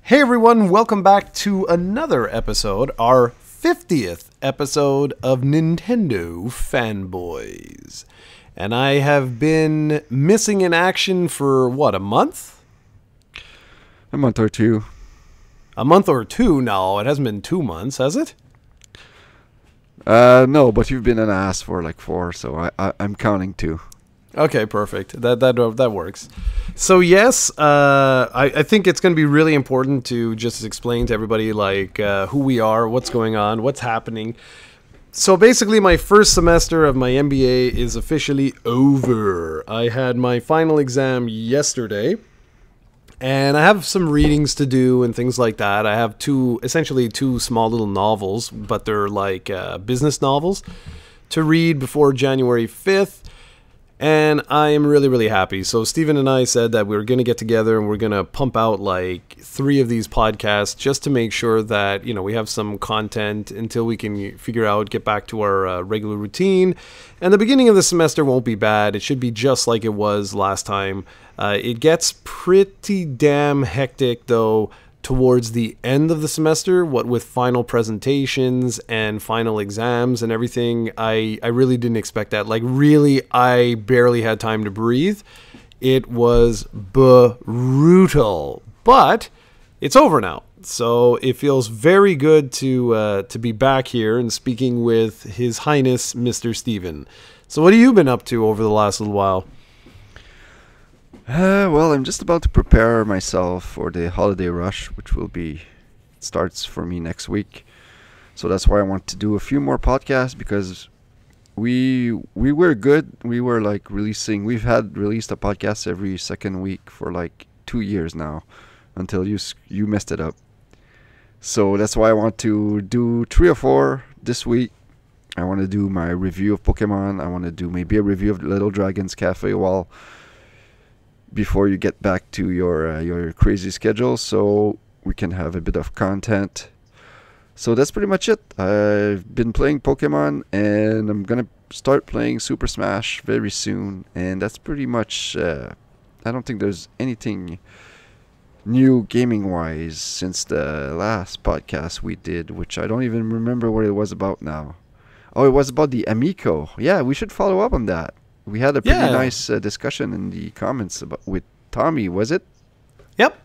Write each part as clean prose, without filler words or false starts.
Hey everyone, welcome back to another episode, our 50th episode of Nintendo Fanboyz. And I have been missing in action for, what, a month? A month or two. A month or two now. It hasn't been 2 months, has it? No, but you've been an ass for like 4, so I'm counting 2. Okay, perfect. That works. So yes, I think it's going to be really important to just explain to everybody like who we are, what's going on, what's happening. So basically, my first semester of my MBA is officially over. I had my final exam yesterday, and I have some readings to do and things like that. I have essentially two small little novels, but they're like business novels to read before January 5th. And I am really, really happy. So Steven and I said that we were going to get together and we're going to pump out like 3 of these podcasts just to make sure that, we have some content until we can get back to our regular routine. And the beginning of the semester won't be bad. It should be just like it was last time. It gets pretty damn hectic, though, towards the end of the semester, what with final presentations and final exams and everything. I really didn't expect that. Like, really, I barely had time to breathe. It was brutal, but it's over now. So it feels very good to be back here and speaking with His Highness, Mr. Steven. So what have you been up to over the last little while? Well, I'm just about to prepare myself for the holiday rush, which starts for me next week. So that's why I want to do a few more podcasts, because we were good. We were like we've released a podcast every second week for like 2 years now, until you messed it up. So that's why I want to do 3 or 4 this week. I want to do my review of Pokémon. I want to do maybe a review of Little Dragon's Cafe before you get back to your crazy schedule, so we can have a bit of content. So that's pretty much it. I've been playing Pokemon, and I'm gonna start playing Super Smash very soon, and that's pretty much I don't think there's anything new gaming wise since the last podcast we did, which I don't even remember what it was about now. Oh, it was about the Amico. Yeah, we should follow up on that. We had a pretty nice discussion in the comments with Tommy, was it? Yep.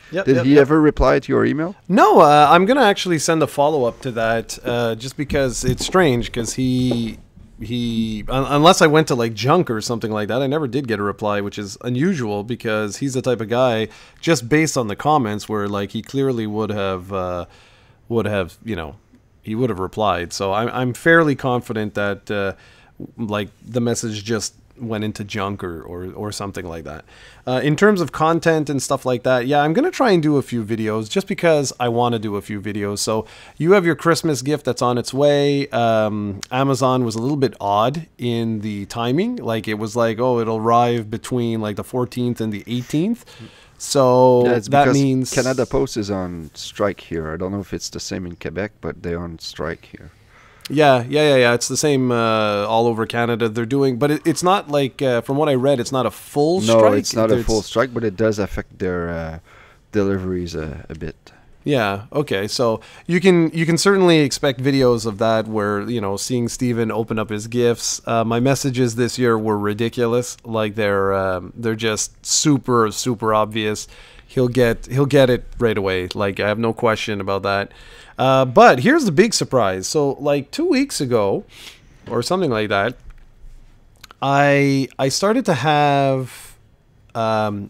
Did he ever reply to your email? No, I'm going to actually send a follow-up to that just because it's strange, because he unless I went to like junk or something like that, I never did get a reply, which is unusual because he's the type of guy, just based on the comments, where like he clearly would have he would have replied. So I'm fairly confident that like the message just went into junk or something like that. In terms of content and stuff like that, yeah, I'm going to try and do a few videos just because I want to do a few videos. So you have your Christmas gift that's on its way. Amazon was a little bit odd in the timing. Like, it was like, oh, it'll arrive between like the 14th and the 18th. So yeah, that means Canada Post is on strike here. I don't know if it's the same in Quebec, but they're on strike here. Yeah. It's the same all over Canada. They're doing, but it's not like, from what I read, it's not a full strike. No, it's not a full strike, but it does affect their deliveries a bit. Yeah. Okay. So you can certainly expect videos of that where, seeing Steven open up his gifts. My messages this year were ridiculous. Like, they're just super, super obvious. He'll get it right away. Like, I have no question about that. But here's the big surprise. So like 2 weeks ago or something like that, I started to have, I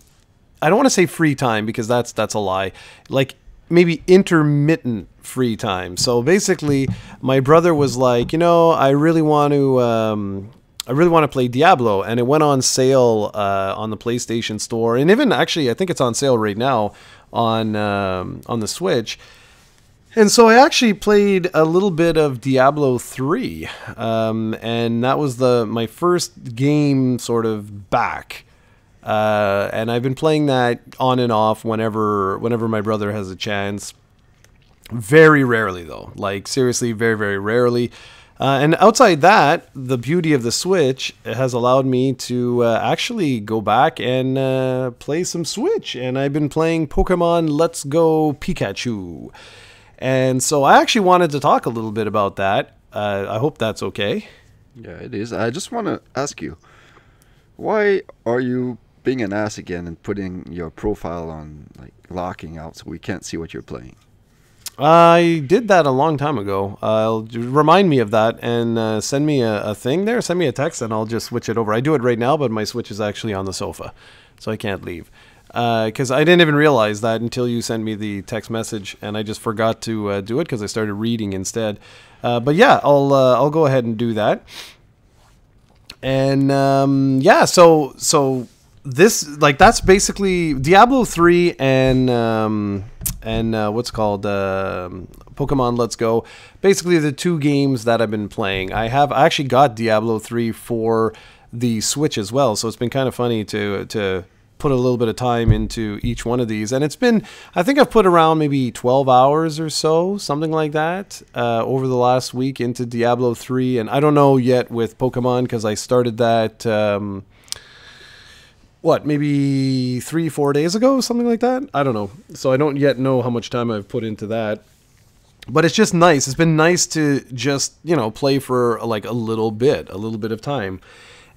don't want to say free time, because that's a lie. Like, maybe intermittent free time. So basically my brother was like, I really want to play Diablo, and it went on sale on the PlayStation Store, and even actually I think it's on sale right now on the Switch. And so I actually played a little bit of Diablo 3, and that was my first game sort of back. And I've been playing that on and off whenever my brother has a chance. Very rarely, though. Like, seriously, very, very rarely. And outside that, the beauty of the Switch has allowed me to actually go back and play some Switch. And I've been playing Pokemon Let's Go Pikachu. And so I actually wanted to talk a little bit about that. I hope that's okay. Yeah, it is. I just want to ask you, why are you being an ass again and putting your profile on, like, locking out so we can't see what you're playing? I did that a long time ago. Remind me of that and send me a thing there. Send me a text and I'll just switch it over. I do it right now, but my Switch is actually on the sofa, so I can't leave. Because I didn't even realize that until you sent me the text message, and I just forgot to do it because I started reading instead. But yeah, I'll go ahead and do that. And yeah, so this, like, that's basically Diablo 3 and what's called Pokemon Let's Go. Basically the two games that I've been playing. I actually got Diablo 3 for the Switch as well, so it's been kind of funny to put a little bit of time into each one of these. And it's been, I think I've put around maybe 12 hours or so, something like that, over the last week into Diablo 3. And I don't know yet with Pokemon because I started that, maybe 3-4 days ago, something like that? I don't know. So I don't yet know how much time I've put into that. But it's just nice. It's been nice to just, play for like a little bit of time.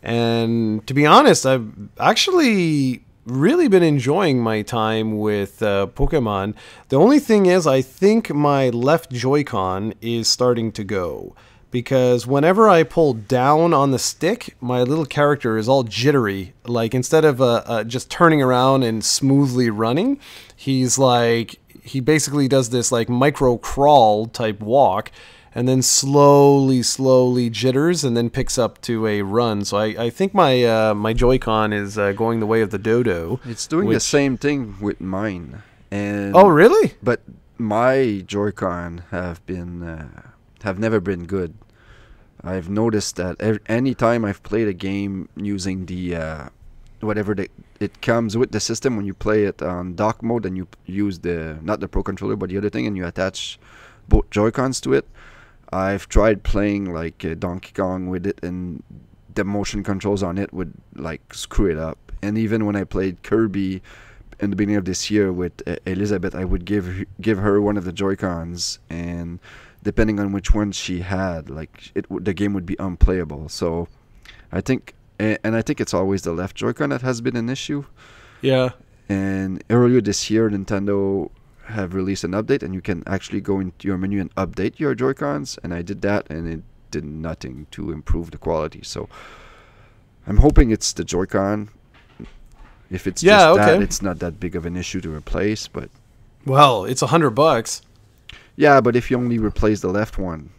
And to be honest, I've actually really been enjoying my time with Pokemon. The only thing is, I think my left Joy-Con is starting to go. Because whenever I pull down on the stick, my little character is all jittery. Like, instead of just turning around and smoothly running, he basically does this like micro crawl type walk, and then slowly jitters, and then picks up to a run. So I think my Joy-Con is going the way of the dodo. It's doing the same thing with mine. And oh, really? But my Joy-Con have never been good. I've noticed that any time I've played a game using the it comes with the system when you play it on dock mode, and you use not the Pro Controller but the other thing, and you attach both Joy-Cons to it. I've tried playing like Donkey Kong with it, and the motion controls on it would like screw it up. And even when I played Kirby in the beginning of this year with Elizabeth, I would give her one of the Joy-Cons, and depending on which one she had, like the game would be unplayable. So I think it's always the left Joy-Con that has been an issue. Yeah. And earlier this year, Nintendo have released an update, and you can actually go into your menu and update your Joy-Cons, and I did that, and it did nothing to improve the quality. So I'm hoping it's the Joy-Con. If it's that, it's not that big of an issue to replace. But well, it's $100. Yeah, but if you only replace the left one.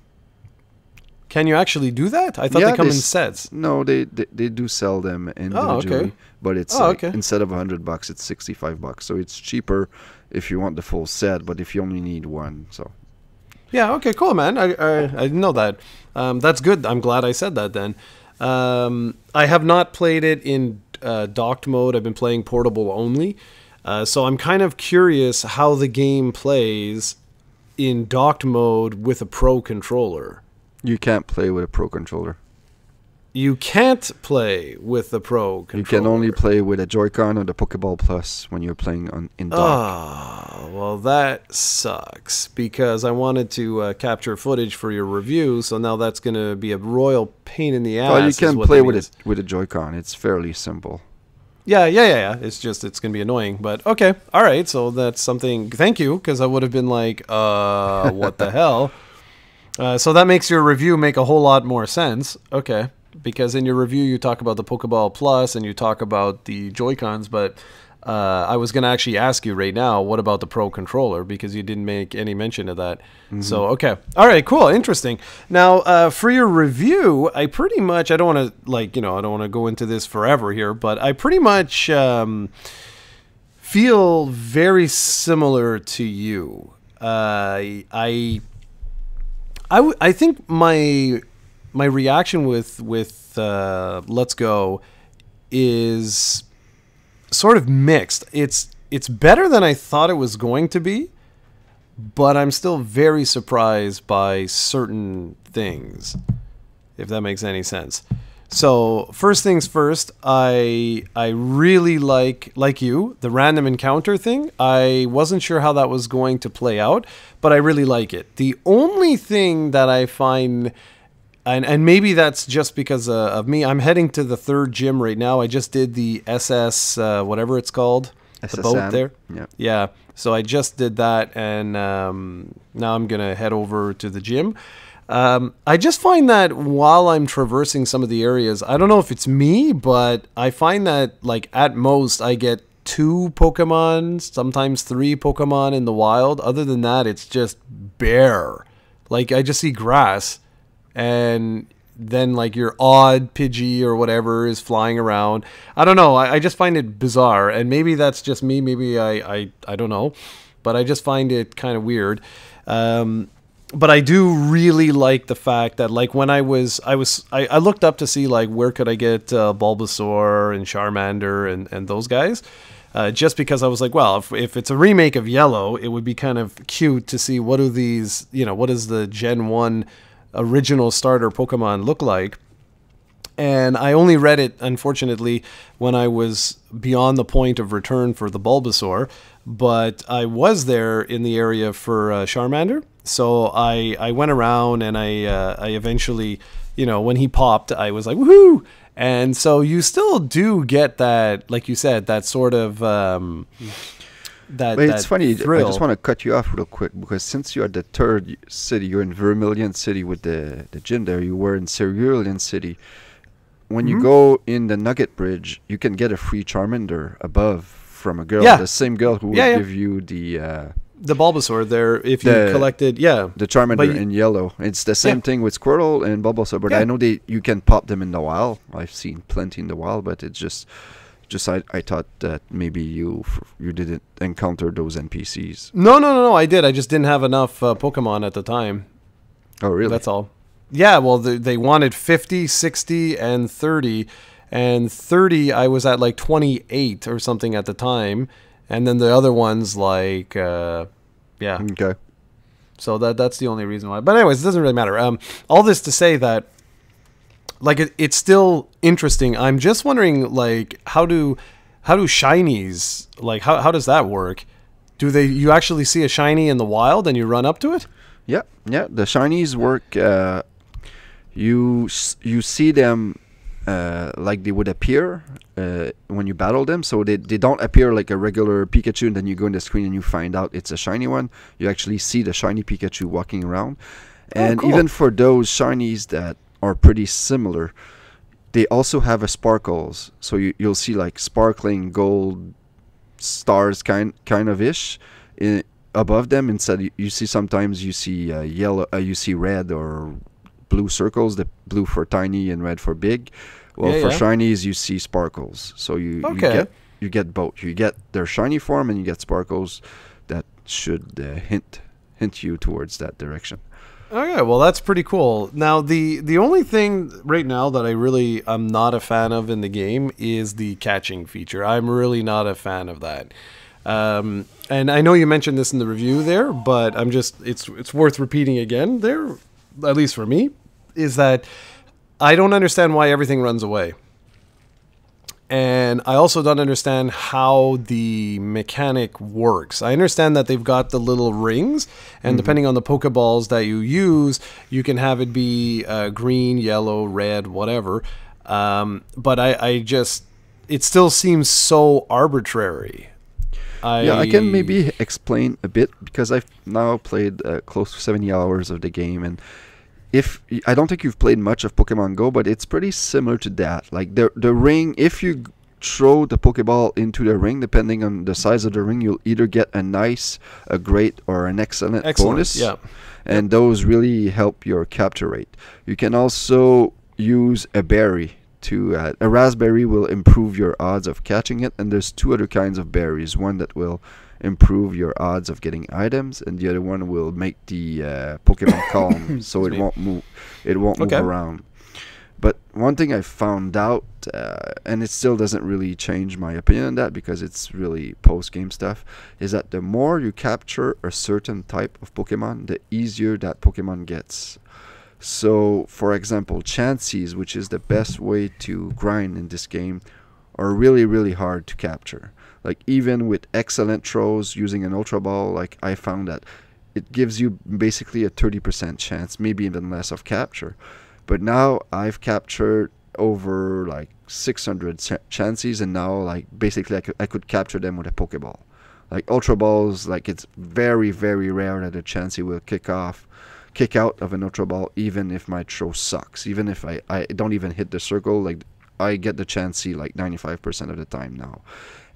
Can you actually do that? I thought they come in sets. No, they do sell them individually. Oh, okay. But it's instead of $100, it's $65. So it's cheaper if you want the full set, but if you only need one. So yeah, okay, cool, man. I didn't know that. That's good. I'm glad I said that then. I have not played it in docked mode. I've been playing portable only. So I'm kind of curious how the game plays in docked mode with a Pro controller. You can't play with a Pro controller. You can't play with the Pro controller. You can only play with a Joy-Con or the Pokeball Plus when you're playing in dock. Oh, well, that sucks, because I wanted to capture footage for your review, so now that's going to be a royal pain in the ass. Well, you can play with a Joy-Con. It's fairly simple. Yeah. It's just, it's going to be annoying, but okay. All right, so that's something. Thank you, because I would have been like, what the hell? So that makes your review make a whole lot more sense. Okay. Because in your review, you talk about the Pokeball Plus and you talk about the Joy-Cons, but I was going to actually ask you right now, what about the Pro controller? Because you didn't make any mention of that. Mm-hmm. So, okay. All right, cool. Interesting. Now, for your review, I pretty much, I don't want to, I don't want to go into this forever here, but I pretty much feel very similar to you. I think my reaction with Let's Go is sort of mixed. It's better than I thought it was going to be, but I'm still very surprised by certain things, if that makes any sense. So first things first, I really like you, the random encounter thing. I wasn't sure how that was going to play out, but I really like it. The only thing that I find, and maybe that's just because of me, I'm heading to the third gym right now. I just did the SS, whatever it's called, SSM. the boat there. Yeah. So I just did that, and now I'm gonna head over to the gym. I just find that while I'm traversing some of the areas, I don't know if it's me, but I find that like at most I get 2 Pokemon, sometimes 3 Pokemon in the wild. Other than that, it's just bare. Like I just see grass, and then like your odd Pidgey or whatever is flying around. I don't know. I just find it bizarre, and maybe that's just me. Maybe I don't know, but I just find it kind of weird. But I do really like the fact that like when I looked up to see like where could I get Bulbasaur and Charmander and those guys, just because I was like, well, if it's a remake of Yellow, it would be kind of cute to see what do these, what does the Gen 1 original starter Pokemon look like. And I only read it, unfortunately, when I was beyond the point of return for the Bulbasaur, but I was there in the area for Charmander. So I went around, and I eventually, when he popped, I was like, woohoo! And so you still do get that, like you said, that sort of But it's funny, thrill. I just want to cut you off real quick, because since you're at the third city, you're in Vermilion City with the gym there, you were in Cerulean City. When you go in the Nugget Bridge, you can get a free Charmander above from a girl, the same girl who will give you the Bulbasaur there, if you collected, the Charmander in yellow. It's the same thing with Squirtle and Bulbasaur, but I know you can pop them in the wild. I've seen plenty in the wild, but it's just I thought that maybe you didn't encounter those NPCs. No, I did. I just didn't have enough Pokemon at the time. Oh, really? That's all. Yeah, well, they wanted 50, 60, and 30. And 30, I was at like 28 or something at the time. And then the other ones, like, Okay. So that's the only reason why. But anyways, it doesn't really matter. All this to say that, like, it's still interesting. I'm just wondering, like, how do shinies, like, how does that work? You actually see a shiny in the wild and you run up to it? Yeah. The shinies work. You see them like they would appear when you battle them. So they don't appear like a regular Pikachu, and then you go in the screen and you find out it's a shiny one. You actually see the shiny Pikachu walking around. And cool. Even for those shinies that are pretty similar, they also have a sparkles. So you'll see like sparkling gold stars kind of ish above them. Instead, you see sometimes you see yellow, you see red or blue circles, the blue for tiny and red for big. Well, for shinies, you see sparkles. So you get both. You get their shiny form and you get sparkles that should hint you towards that direction. Okay, well, that's pretty cool. Now, the only thing right now that I'm not a fan of in the game is the catching feature. I'm really not a fan of that. And I know you mentioned this in the review there, but it's worth repeating again there, at least for me, is that I don't understand why everything runs away. And I also don't understand how the mechanic works. I understand that they've got the little rings, and depending on the Pokeballs that you use, you can have it be green, yellow, red, whatever. But it still seems so arbitrary. I can maybe explain a bit, because I've now played close to 70 hours of the game, and I don't think you've played much of Pokemon Go, but it's pretty similar to that. Like the ring, if you throw the Pokeball into the ring, depending on the size of the ring, you'll either get a nice, a great, or an excellent bonus. Yeah. And those really help your capture rate. You can also use a berry a raspberry will improve your odds of catching it, and there's 2 other kinds of berries. One that will improve your odds of getting items, and the other one will make the Pokemon calm, so it won't move. It won't move around. But one thing I found out, and it still doesn't really change my opinion on that because it's really post-game stuff, is that the more you capture a certain type of Pokemon, the easier that Pokemon gets. So, for example, Chanseys, which is the best way to grind in this game, are really, really hard to capture. Like, even with excellent throws using an Ultra Ball, like, I found that it gives you basically a 30% chance, maybe even less, of capture. But now I've captured over like 600 Chanseys, and now like basically I could capture them with a Pokeball. Like Ultra Balls, like it's very, very rare that a Chansey will kick out of an Ultra Ball, even if my throw sucks. Even if I don't even hit the circle, like I get the Chansey like 95% of the time now.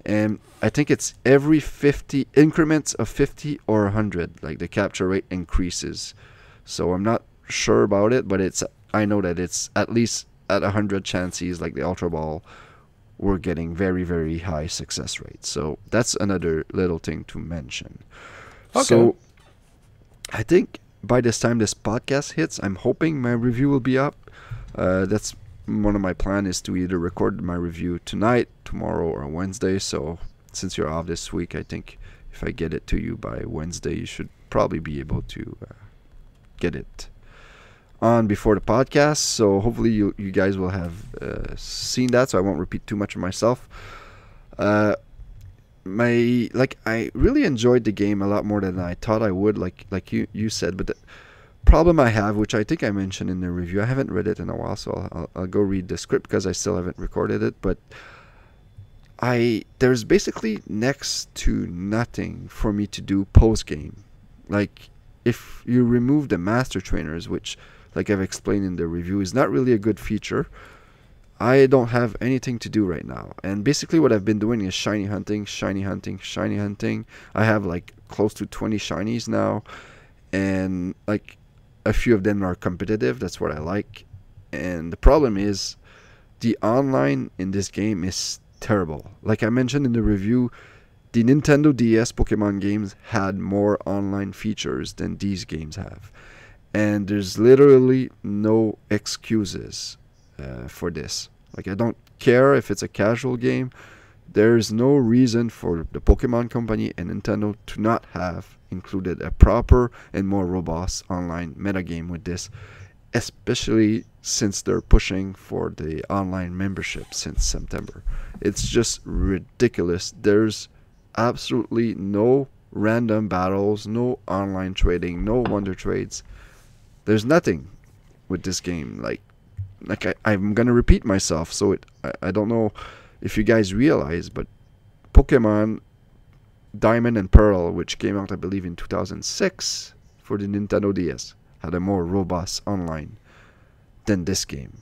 And I think it's every 50 increments of 50 or 100, like the capture rate increases. So I'm not sure about it, but I know that it's at least at 100 Chanseys, like the Ultra Ball, we're getting very, very high success rates. So that's another little thing to mention. Okay. So I think by this time this podcast hits, I'm hoping my review will be up. That's one of my plans, is to either record my review tonight, tomorrow, or Wednesday. So since you're off this week, I think if I get it to you by Wednesday, you should probably be able to get it on before the podcast. So hopefully you guys will have seen that, so I won't repeat too much of myself. I really enjoyed the game a lot more than I thought I would, like you said. But the problem I have, which I think I mentioned in the review, I haven't read it in a while, so I'll go read the script because I still haven't recorded it. But there's basically next to nothing for me to do post game. Like, if you remove the master trainers, which, like I've explained in the review, is not really a good feature, I don't have anything to do right now. And basically what I've been doing is shiny hunting, shiny hunting, shiny hunting. I have like close to 20 shinies now, and like a few of them are competitive. That's what I like. And the problem is the online in this game is terrible. Like I mentioned in the review, the Nintendo DS Pokemon games had more online features than these games have. And there's literally no excuses for this. Like, I don't care if it's a casual game. There's no reason for the Pokemon Company and Nintendo to not have included a proper and more robust online metagame with this, especially since they're pushing for the online membership since September. It's just ridiculous. There's absolutely no random battles, no online trading, no wonder trades. There's nothing with this game. Like I'm gonna repeat myself, so I don't know if you guys realize, but Pokemon Diamond and Pearl, which came out I believe in 2006 for the Nintendo DS, had a more robust online than this game.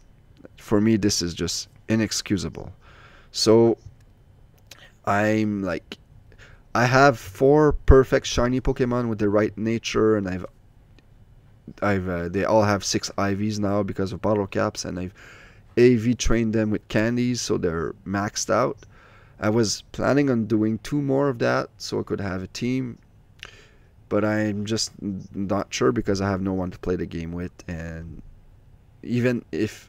For me, this is just inexcusable. So I'm like, I have 4 perfect shiny Pokemon with the right nature, and they all have 6 IVs now because of bottle caps, and I've AV trained them with candies, so they're maxed out. I was planning on doing 2 more of that so I could have a team, but I'm just not sure because I have no one to play the game with. And even if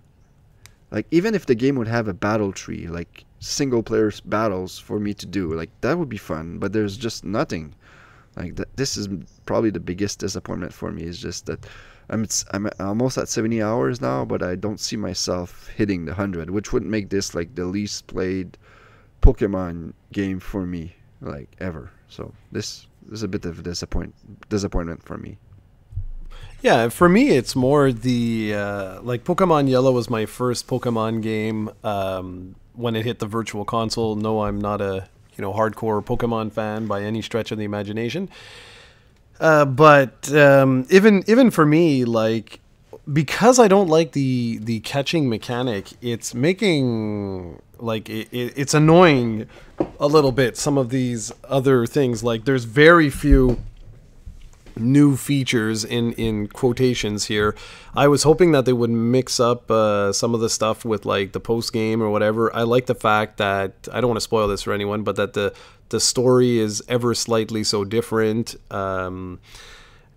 the game would have a battle tree, like single player battles for me to do, like that would be fun, but there's just nothing. Like this is probably the biggest disappointment for me, is just that I'm almost at 70 hours now, but I don't see myself hitting the 100, which would make this like the least played Pokemon game for me, like ever. So this is a bit of a disappointment for me. Yeah, for me it's more the like Pokemon Yellow was my first Pokemon game when it hit the Virtual Console. No, I'm not a hardcore Pokemon fan by any stretch of the imagination. But even for me, like, because I don't like the catching mechanic, it's making like it's annoying a little bit. Some of these other things, like there's very few new features in quotations here. I was hoping that they would mix up some of the stuff with like the post game or whatever. I like the fact that, I don't want to spoil this for anyone, but that the story is ever slightly so different.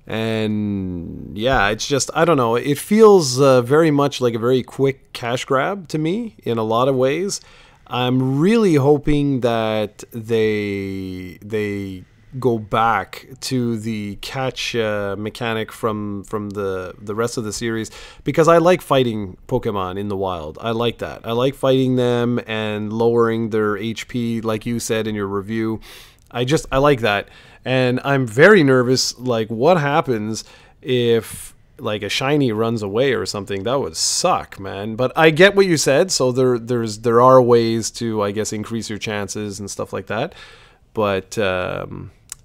And yeah, it's just, I don't know. It feels very much like a very quick cash grab to me in a lot of ways. I'm really hoping that they go back to the catch mechanic from the rest of the series, because I like fighting Pokemon in the wild. I like that. I like fighting them and lowering their HP, like you said in your review. I like that. And I'm very nervous, like, what happens if, like, a shiny runs away or something? That would suck, man. But I get what you said, so there are ways to, I guess, increase your chances and stuff like that. But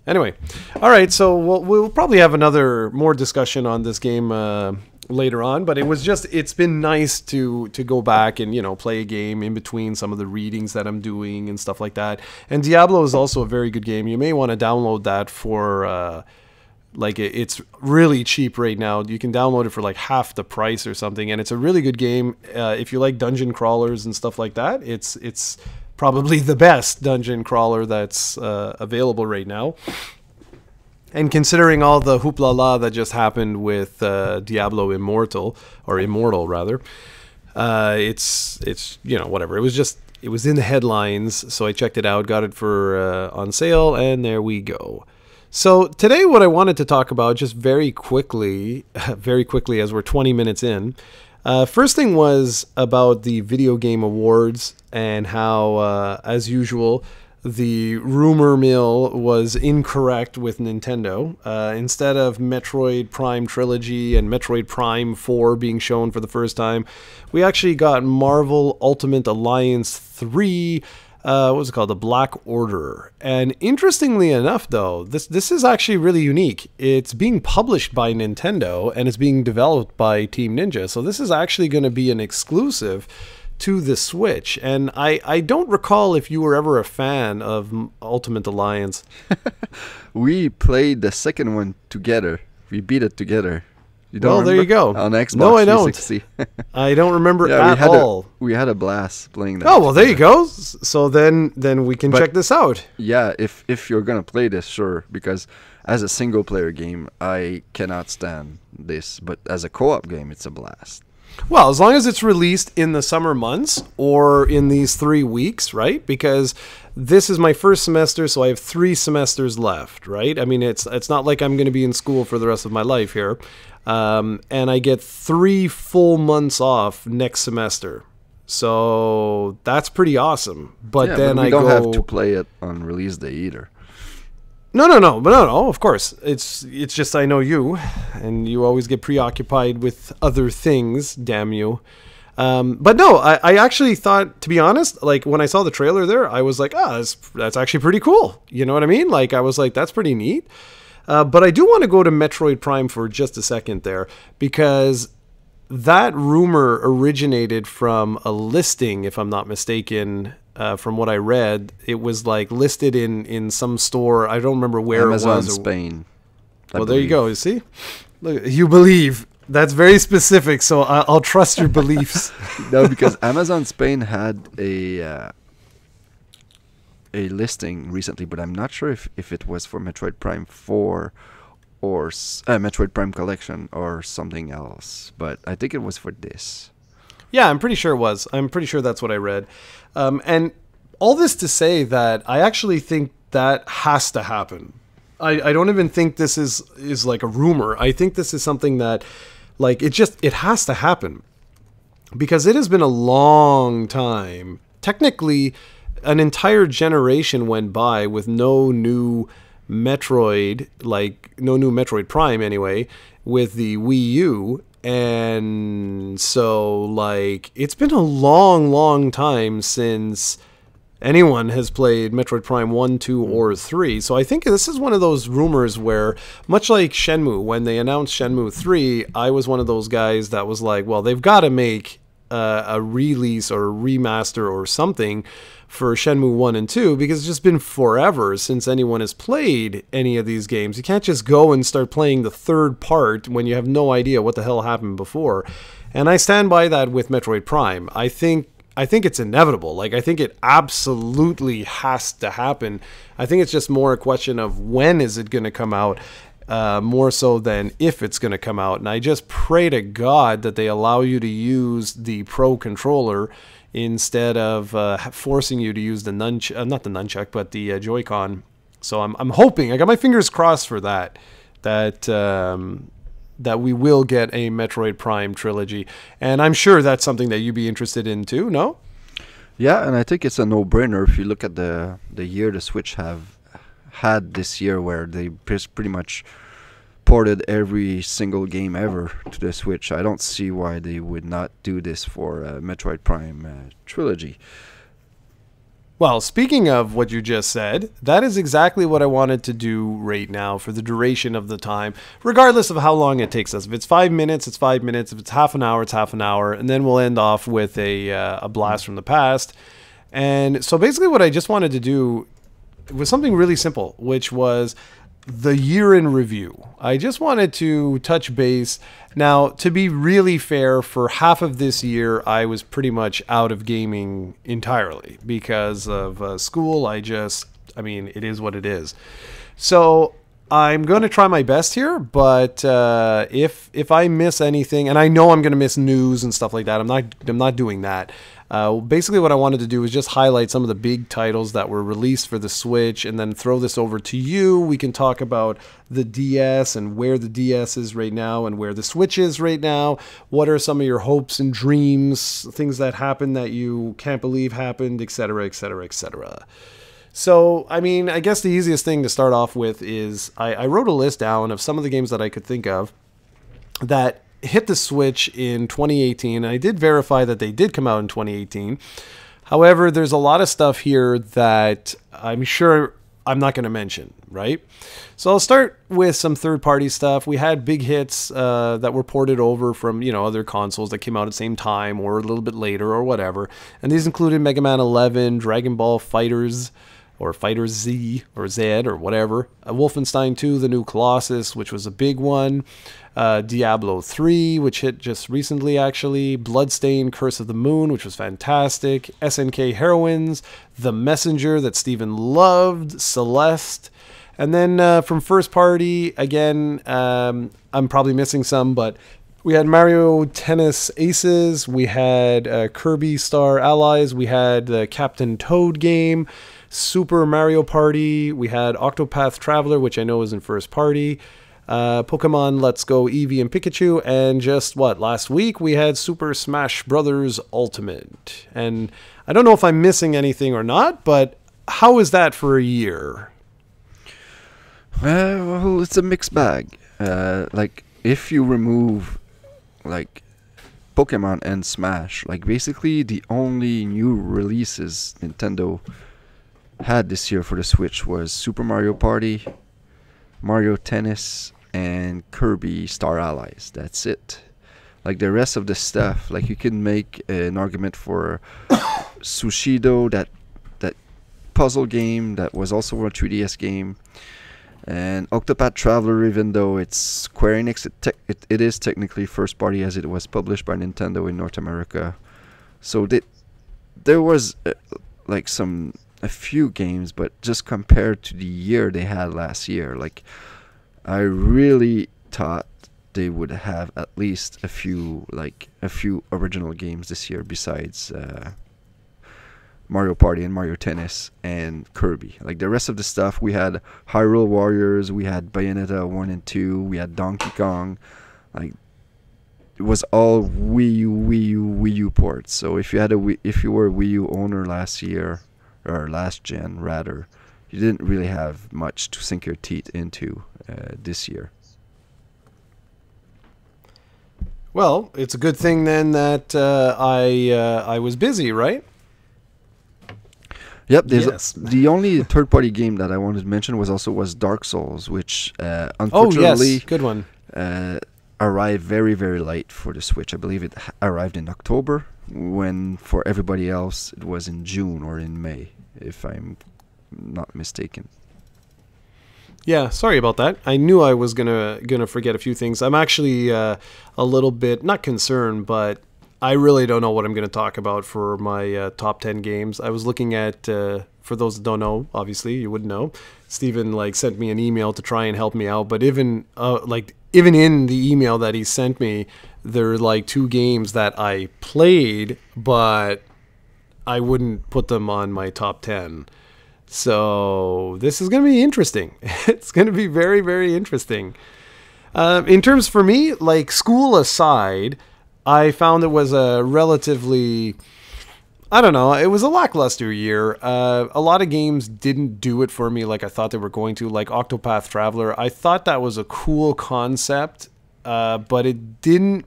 anyway, all right, so we'll probably have more discussion on this game later on, but it's been nice to go back and, you know, play a game in between some of the readings that I'm doing and stuff like that. And Diablo is also a very good game. You may want to download that for it's really cheap right now. You can download it for like half the price or something, and it's a really good game. If you like dungeon crawlers and stuff like that, it's probably the best dungeon crawler that's available right now. And considering all the hoopla that just happened with Diablo Immortal rather, it's you know, whatever. It was in the headlines, so I checked it out, got it for on sale, and there we go. So today, what I wanted to talk about, just very quickly, as we're 20 minutes in. First thing was about the Video Game Awards and how, as usual, the rumor mill was incorrect with Nintendo. Instead of Metroid Prime Trilogy and Metroid Prime 4 being shown for the first time, we actually got Marvel Ultimate Alliance 3, what was it called? The Black Order. And interestingly enough, though, this is actually really unique. It's being published by Nintendo and it's being developed by Team Ninja. So this is actually going to be an exclusive to the Switch. And I don't recall if you were ever a fan of Ultimate Alliance. We played the second one together. We beat it together. You don't there you go. On Xbox no, I don't. 360. I don't remember at all. We had a blast playing that. Oh, well, there you go. So then we can check this out. Yeah, if you're going to play this, sure. Because as a single-player game, I cannot stand this. But as a co-op game, it's a blast. Well, as long as it's released in the summer months or in these 3 weeks, right? Because this is my first semester, so I have 3 semesters left, right? I mean, it's not like I'm going to be in school for the rest of my life here. And I get 3 full months off next semester. So that's pretty awesome. But then we don't have to play it on release day either. No, of course. It's just I know you, and you always get preoccupied with other things, damn you. But no, I actually thought, to be honest, like when I saw the trailer there, I was like, that's actually pretty cool. You know what I mean? Like I was like, that's pretty neat. But I do want to go to Metroid Prime for just a second there, because that rumor originated from a listing, if I'm not mistaken. From what I read, it was like listed in some store. I don't remember where Amazon it was. Spain. Well, there you go. You see? Look, you believe. That's very specific, so I'll trust your beliefs. No, because Amazon Spain had a listing recently, but I'm not sure if it was for Metroid Prime 4 or Metroid Prime Collection or something else. But I think it was for this. Yeah, I'm pretty sure it was. I'm pretty sure that's what I read. And all this to say that I actually think that has to happen. I don't even think this is like a rumor. I think this is something that, like, it has to happen. Because it has been a long time. Technically, an entire generation went by with no new Metroid, like, no new Metroid Prime anyway, with the Wii U. And so, like, it's been a long time since anyone has played Metroid Prime 1, 2, or 3. So I think this is one of those rumors where, much like Shenmue, when they announced Shenmue 3, I was one of those guys that was like, well, they've got to make a release or a remaster or something for Shenmue 1 and 2, because it's just been forever since anyone has played any of these games. You can't just go and start playing the third part when you have no idea what the hell happened before. And I stand by that with Metroid Prime. I think it's inevitable. Like, I think it absolutely has to happen. I think it's just more a question of when is it going to come out. more so than if it's going to come out. And I just pray to God that they allow you to use the Pro controller instead of forcing you to use the not the nunchuck, but the Joy-Con. So I'm hoping, I got my fingers crossed for that we will get a Metroid Prime trilogy. And I'm sure that's something that you'd be interested in too, no? Yeah, and I think it's a no-brainer if you look at the year the Switch have had this year, where they pretty much ported every single game ever to the Switch. I don't see why they would not do this for Metroid Prime trilogy. Well, speaking of what you just said, that is exactly what I wanted to do right now for the duration of the time, regardless of how long it takes us. If it's 5 minutes, it's 5 minutes. If it's half an hour, it's half an hour. And then we'll end off with a blast from the past. And so basically what I just wanted to do was something really simple, which was the year in review. I just wanted to touch base. Now, to be really fair, for half of this year, I was pretty much out of gaming entirely because of school. I mean, it is what it is. So I'm going to try my best here, but if I miss anything, and I know I'm going to miss news and stuff like that, I'm not doing that. Basically what I wanted to do was just highlight some of the big titles that were released for the Switch and then throw this over to you. We can talk about the DS and where the DS is right now and where the Switch is right now. What are some of your hopes and dreams, things that happened that you can't believe happened, etc., etc., etc. So, I mean, I guess the easiest thing to start off with is I wrote a list down of some of the games that I could think of that hit the Switch in 2018. I did verify that they did come out in 2018. However, there's a lot of stuff here that I'm sure I'm not going to mention, right? So I'll start with some third-party stuff. We had big hits that were ported over from, other consoles that came out at the same time or a little bit later or whatever. And these included Mega Man 11, Dragon Ball FighterZ, or Fighters Z, or Z, or whatever. Wolfenstein 2, The New Colossus, which was a big one. Diablo 3, which hit just recently, actually. Bloodstained, Curse of the Moon, which was fantastic. SNK Heroines, The Messenger, that Steven loved. Celeste. And then from first party, again, I'm probably missing some, but we had Mario Tennis Aces. We had Kirby Star Allies. We had the Captain Toad game. Super Mario Party, we had Octopath Traveler, which I know is in first party, Pokemon Let's Go Eevee and Pikachu, and just last week we had Super Smash Bros. Ultimate. And I don't know if I'm missing anything or not, but how is that for a year? Well, it's a mixed bag. If you remove, Pokemon and Smash, basically the only new releases Nintendo had this year for the Switch was Super Mario Party, Mario Tennis, and Kirby Star Allies. That's it. The rest of the stuff, you can make an argument for Sushido, that puzzle game that was also a 3DS game, and Octopath Traveler, even though it's Square Enix, it is technically first party as it was published by Nintendo in North America. So there was a few games, but just compared to the year they had last year, I really thought they would have at least a few original games this year besides Mario Party and Mario Tennis and Kirby. The rest of the stuff, we had Hyrule Warriors, we had Bayonetta 1 and 2, we had Donkey Kong. It was all Wii U ports. So if you were a Wii U owner last year, or last gen rather, you didn't really have much to sink your teeth into this year. Well, it's a good thing then that I was busy, right? Yep. Yes. The only third-party game that I wanted to mention was Dark Souls, which unfortunately, good one, arrived very, very late for the Switch. I believe it arrived in October, when for everybody else it was in June or in May, if I'm not mistaken. Yeah, sorry about that. I knew I was gonna forget a few things. I'm actually a little bit not concerned, but I really don't know what I'm going to talk about for my top 10 games. I was looking at, for those that don't know, obviously you wouldn't know, Steven like sent me an email to try and help me out. But even in the email that he sent me, there are like 2 games that I played, but I wouldn't put them on my top 10. So this is going to be interesting. It's going to be very, very interesting. In terms for me, like school aside, I found it was a relatively, I don't know, it was a lackluster year. A lot of games didn't do it for me like I thought they were going to, like Octopath Traveler. I thought that was a cool concept, but it didn't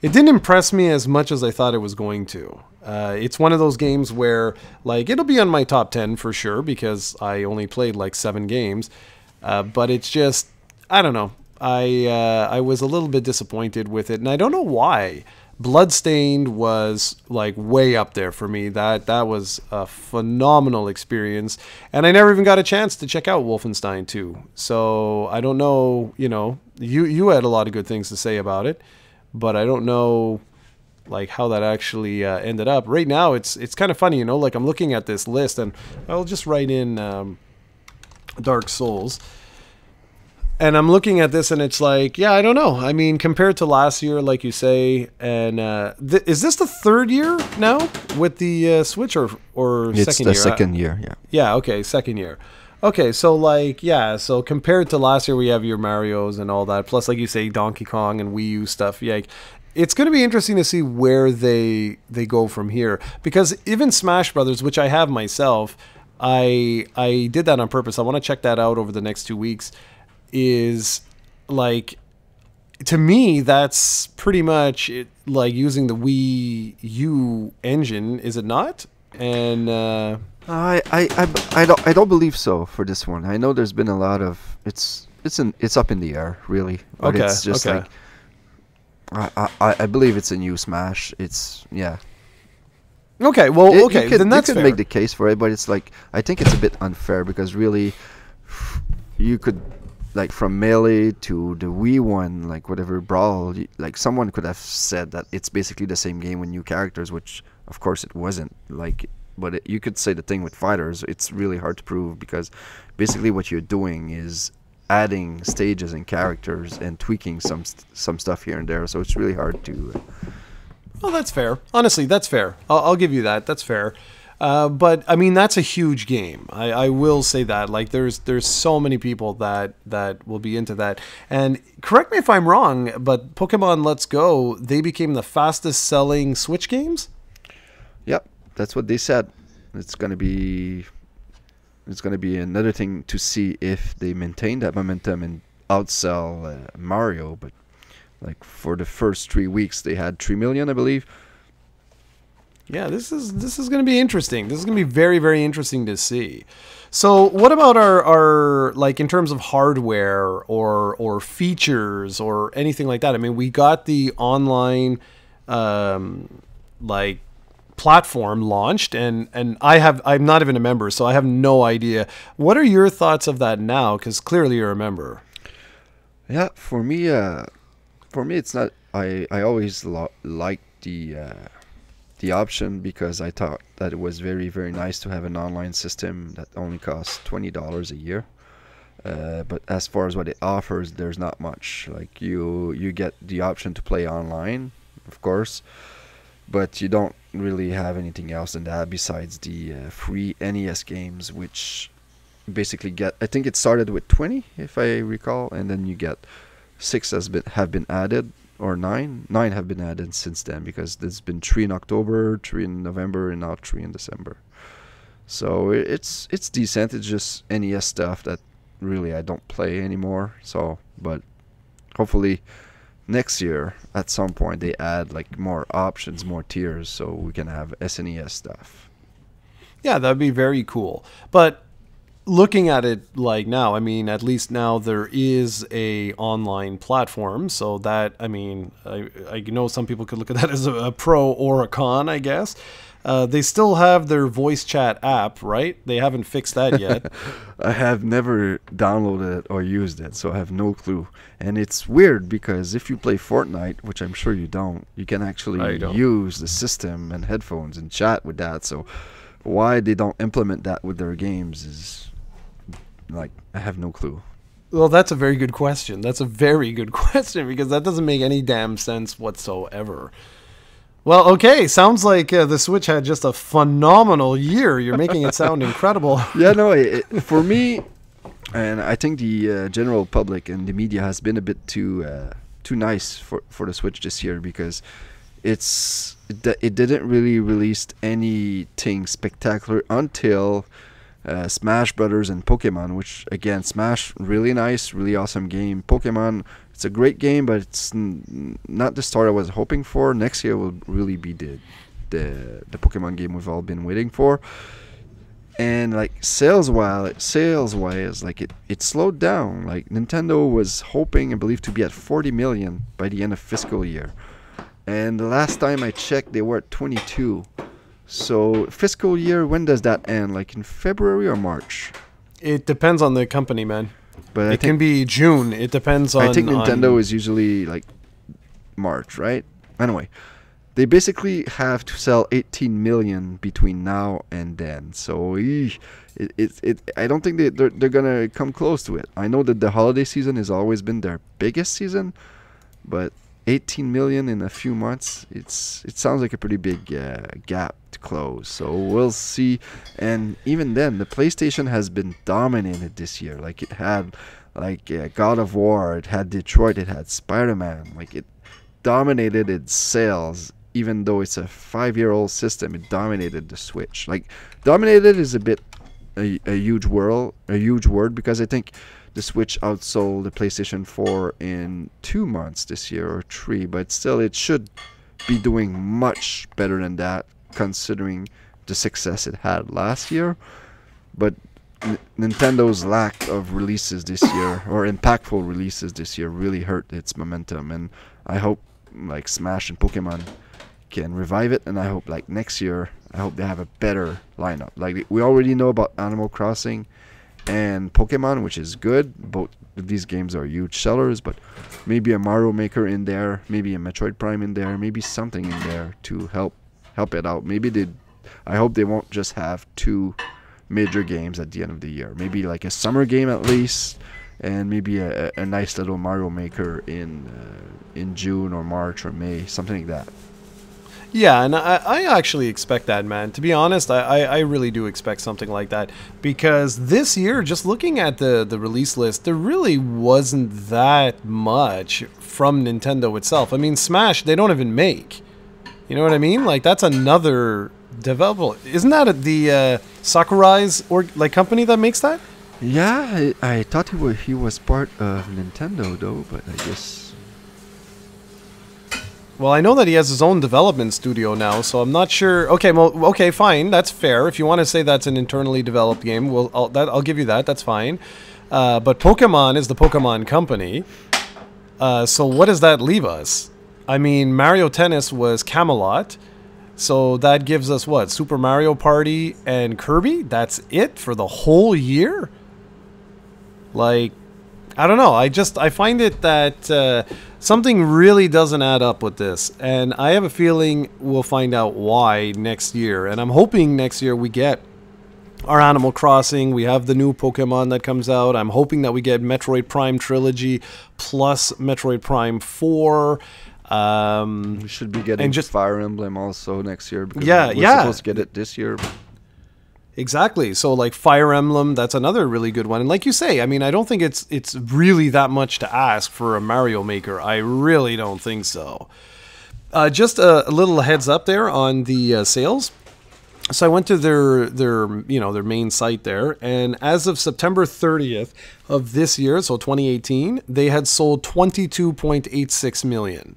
impress me as much as I thought it was going to. It's one of those games where, like, it'll be on my top 10 for sure because I only played like 7 games. But it's just, I don't know. I was a little bit disappointed with it, and I don't know why. Bloodstained was like way up there for me. That was a phenomenal experience, and I never even got a chance to check out Wolfenstein 2. So I don't know. You know, you had a lot of good things to say about it, but I don't know like how that actually ended up. Right now, it's kind of funny, you know. Like I'm looking at this list, and I'll just write in Dark Souls. And I'm looking at this, and it's like, yeah, I don't know. I mean, compared to last year, like you say, and is this the 3rd year now with the Switch, or it's second the year? second year, yeah. Yeah, okay, second year. Okay, so like, yeah, so compared to last year, we have your Marios and all that, plus, like you say, Donkey Kong and Wii U stuff. Yeah, it's going to be interesting to see where they go from here, because even Smash Brothers, which I have myself, I did that on purpose. I want to check that out over the next 2 weeks. Is like, to me, that's pretty much it, like using the Wii U engine, is it not? And I don't believe so for this one. I know there's been a lot of it's up in the air, really. But okay, it's just okay. like I believe it's a new Smash. It's yeah. Okay, well, okay, then that's you could fair. make the case for it, but it's like I think it's a bit unfair because really, you could. Like from Melee to the Wii one, like whatever Brawl, like someone could have said that it's basically the same game with new characters, which of course it wasn't. Like, but you could say the thing with fighters. It's really hard to prove because basically what you're doing is adding stages and characters and tweaking some stuff here and there. So it's really hard to. Well, that's fair. Honestly, that's fair. I'll give you that. That's fair. But I mean, that's a huge game. I will say that. Like, there's so many people that will be into that. And correct me if I'm wrong, but Pokemon Let's Go, they became the fastest selling Switch games. Yep, that's what they said. It's gonna be another thing to see if they maintain that momentum and outsell Mario. But like for the first 3 weeks, they had 3 million, I believe. Yeah, this is going to be interesting. This is going to be very, very interesting to see. So what about our like in terms of hardware or features or anything like that? I mean, we got the online like platform launched, and I'm not even a member, so I have no idea. What are your thoughts of that now? Because clearly you're a member. Yeah, for me it's not. I always liked the option because I thought that it was very, very nice to have an online system that only costs $20 a year. But as far as what it offers, there's not much. Like you get the option to play online, of course, but you don't really have anything else than that besides the free NES games, which basically I think it started with 20, if I recall, and then you get 6 have been added. Or 9 have been added since then because there's been 3 in October, 3 in November, and now 3 in December. So it's decent. It's just NES stuff that really I don't play anymore. So, but hopefully next year at some point they add like more options, more tiers, so we can have SNES stuff. Yeah, that'd be very cool. But looking at it like now, I mean, at least now there is a online platform, so that, I mean, I know some people could look at that as a pro or a con, I guess. They still have their voice chat app, right? They haven't fixed that yet. I have never downloaded it or used it, so I have no clue. And it's weird because if you play Fortnite, which I'm sure you don't, you can actually use the system and headphones and chat with that. So why they don't implement that with their games is like, I have no clue. Well, that's a very good question. That's a very good question because that doesn't make any damn sense whatsoever. Well, okay, sounds like the Switch had just a phenomenal year. You're making it sound incredible. Yeah, no, for me, and I think the general public and the media has been a bit too nice for the Switch this year because it didn't really release anything spectacular until Smash Brothers and Pokemon, which again, Smash, really nice, really awesome game. Pokemon, it's a great game, but it's not the start I was hoping for. Next year will really be the Pokemon game we've all been waiting for. And like sales wise, like it slowed down. Like Nintendo was hoping, I believe, to be at 40 million by the end of fiscal year, and the last time I checked, they were at 22. So fiscal year, when does that end? Like in February or March? It depends on the company, man. But it can be June. It depends on... I think Nintendo is usually like March, right? Anyway, they basically have to sell 18 million between now and then. So I don't think they're going to come close to it. I know that the holiday season has always been their biggest season, but 18 million in a few months, it sounds like a pretty big gap to close. So we'll see. And even then, the PlayStation has been dominated this year. Like it had God of War, it had Detroit, it had Spider-Man. Like it dominated its sales, even though it's a 5-year-old system. It dominated the Switch. Like dominated is a bit a huge word because I think the Switch outsold the PlayStation 4 in 2 months this year or 3, but still it should be doing much better than that considering the success it had last year. But Nintendo's lack of releases this year, or impactful releases this year, really hurt its momentum, and I hope like Smash and Pokemon can revive it, and I hope like next year, I hope they have a better lineup. Like we already know about Animal Crossing and Pokemon, which is good. Both of these games are huge sellers, but maybe a Mario Maker in there, maybe a Metroid Prime in there, maybe something in there to help it out. I hope they won't just have 2 major games at the end of the year. Maybe like a summer game at least, and maybe a nice little Mario Maker in June or March or May, something like that. Yeah, and I actually expect that, man. To be honest, I really do expect something like that. Because this year, just looking at the release list, there really wasn't that much from Nintendo itself. I mean, Smash, they don't even make. You know what I mean? Like, that's another developer. Isn't that the Sakurai's company that makes that? Yeah, I thought he was part of Nintendo, though, but I guess... Well, I know that he has his own development studio now, so I'm not sure. Okay, well, okay, fine, that's fair. If you want to say that's an internally developed game, well, I'll give you that. That's fine. But Pokemon is the Pokemon company. So what does that leave us? I mean, Mario Tennis was Camelot, so that gives us what? Super Mario Party and Kirby? That's it for the whole year? Like, I don't know. I find it that something really doesn't add up with this. And I have a feeling we'll find out why next year. And I'm hoping next year we get our Animal Crossing. We have the new Pokemon that comes out. I'm hoping that we get Metroid Prime Trilogy plus Metroid Prime 4. We should be getting Fire Emblem also next year. Because we're supposed to get it this year. Exactly. So like Fire Emblem, that's another really good one. And like you say, I mean, I don't think it's really that much to ask for a Mario Maker. I really don't think so. Just a little heads up there on the sales. So I went to their main site there, and as of September 30th of this year, so 2018, they had sold 22.86 million.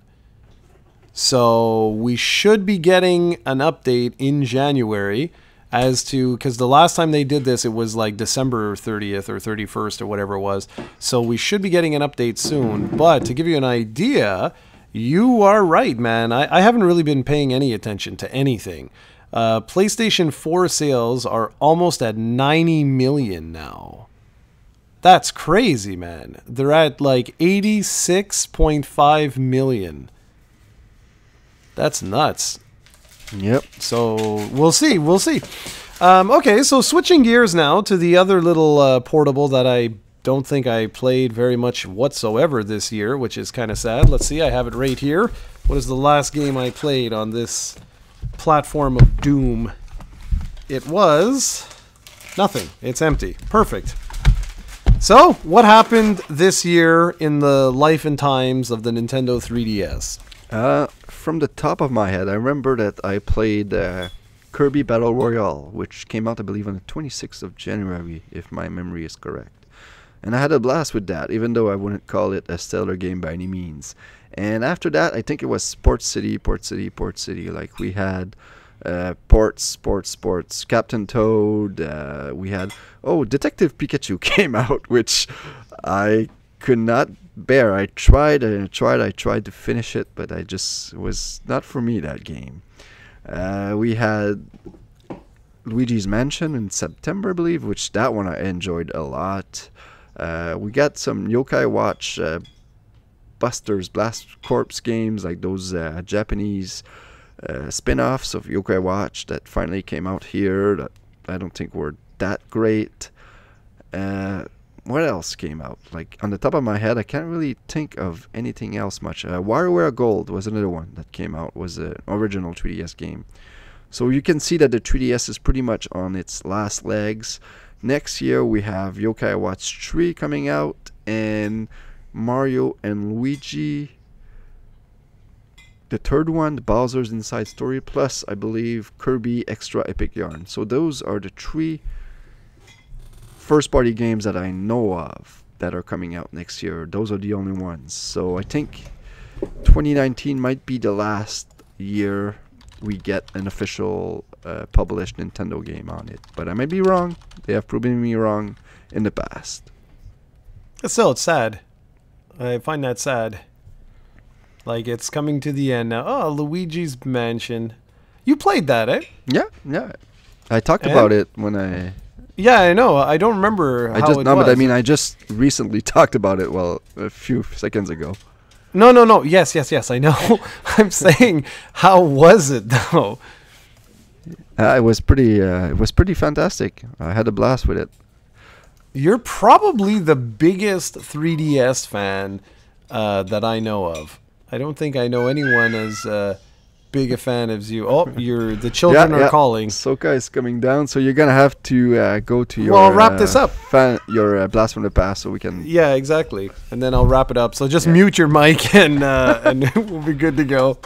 So we should be getting an update in January as to, because the last time they did this, it was like December 30th or 31st or whatever it was. So we should be getting an update soon. But to give you an idea, you are right, man. I haven't really been paying any attention to anything. PlayStation 4 sales are almost at 90 million now. That's crazy, man. They're at like 86.5 million. That's nuts. Yep. So we'll see. We'll see. Okay, so switching gears now to the other little portable that I don't think I played very much whatsoever this year, which is kind of sad. Let's see. I have it right here. What is the last game I played on this platform of doom? It was nothing. It's empty. Perfect. So, what happened this year in the life and times of the Nintendo 3DS? From the top of my head, I remember that I played Kirby Battle Royale, which came out, I believe, on the 26th of January, if my memory is correct. And I had a blast with that, even though I wouldn't call it a stellar game by any means. And after that, I think it was Port City. Like, we had Sports, Captain Toad. We had, Detective Pikachu came out, which I could not bear. I tried to finish it, but I just was not for me, that game. We had Luigi's Mansion in September, I believe, which that one I enjoyed a lot. We got some Yokai Watch Buster's Blast Corps games, like those Japanese spin-offs of Yokai Watch that finally came out here that I don't think were that great. What else came out? Like, on the top of my head, I can't really think of anything else much. WarioWare Gold was another one that came out, was an original 3DS game. So you can see that the 3DS is pretty much on its last legs. Next year we have Yokai Watch 3 coming out, and Mario and Luigi, the third one, the Bowser's Inside Story, plus I believe Kirby Extra Epic Yarn. So those are the three first party games that I know of that are coming out next year. Those are the only ones. So I think 2019 might be the last year we get an official published Nintendo game on it. But I might be wrong. They have proven me wrong in the past. Still, it's sad. I find that sad. Like, it's coming to the end now. Oh, Luigi's Mansion. You played that, eh? Yeah. I talked about it when I... Yeah, I know. I don't remember how it was. But I mean, I just recently talked about it, a few seconds ago. No. Yes, I know. I'm saying, how was it, though? It was pretty fantastic. I had a blast with it. You're probably the biggest 3DS fan that I know of. I don't think I know anyone as big a fan as you. Oh, the children are calling. Soka is coming down, so you're gonna have to go to your. Well, I'll wrap this up. Your blast from the past, so we can. Yeah, exactly, and then I'll wrap it up. So just mute your mic, and we'll be good to go.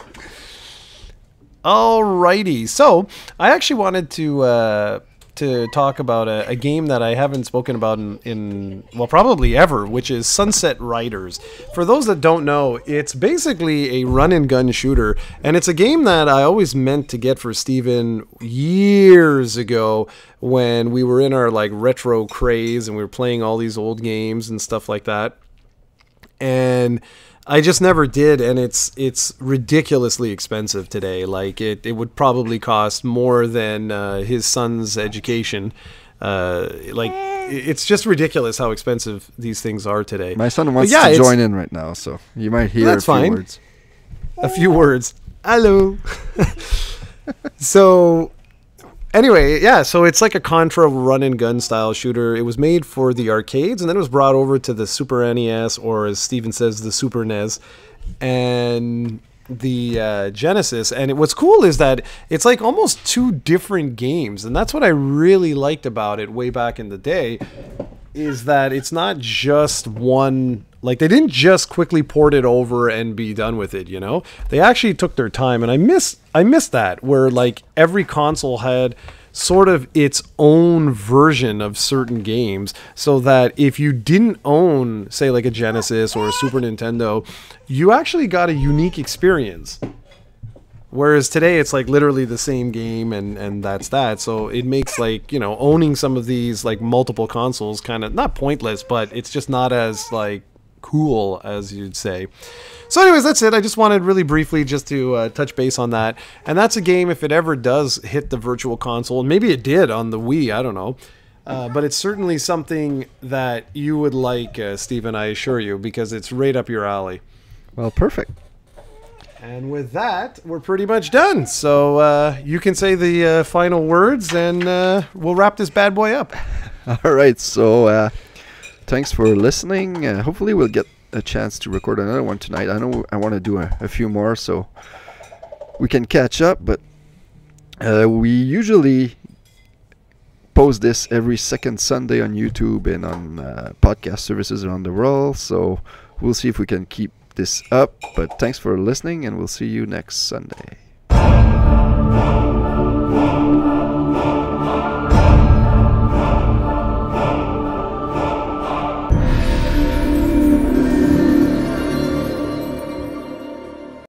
Alrighty, so I actually wanted to talk about a game that I haven't spoken about in probably ever, which is Sunset Riders. For those that don't know, it's basically a run and gun shooter, and it's a game that I always meant to get for Steven years ago when we were in our like retro craze and we were playing all these old games and stuff like that. And I just never did, and it's ridiculously expensive today. Like, it would probably cost more than his son's education. It's just ridiculous how expensive these things are today. My son wants to join in right now, so you might hear a few words. A few words. Hello. So... Anyway, yeah, so it's like a Contra run and gun style shooter. It was made for the arcades, and then it was brought over to the Super NES, or as Steven says, the Super NES, and the Genesis. And what's cool is that it's like almost two different games, and that's what I really liked about it way back in the day, is that it's not just one... Like, they didn't just quickly port it over and be done with it, you know? They actually took their time, and I miss that, where, like, every console had sort of its own version of certain games, so that if you didn't own, say, like a Genesis or a Super Nintendo, you actually got a unique experience. Whereas today, it's, like, literally the same game, and that's that. So it makes, like, you know, owning some of these, like, multiple consoles kind of, not pointless, but it's just not as, like, cool, as you'd say. So anyways, that's it. I just wanted really briefly just to touch base on that. And that's a game, if it ever does hit the Virtual Console, and maybe it did on the Wii, I don't know. But it's certainly something that you would like, Stephen, I assure you, because it's right up your alley. Well, perfect. And with that, we're pretty much done. So you can say the final words, and we'll wrap this bad boy up. All right. So thanks for listening. Hopefully we'll get a chance to record another one tonight. I know I want to do a few more so we can catch up, but we usually post this every second Sunday on YouTube and on podcast services around the world. So we'll see if we can keep this up. But thanks for listening, and we'll see you next Sunday.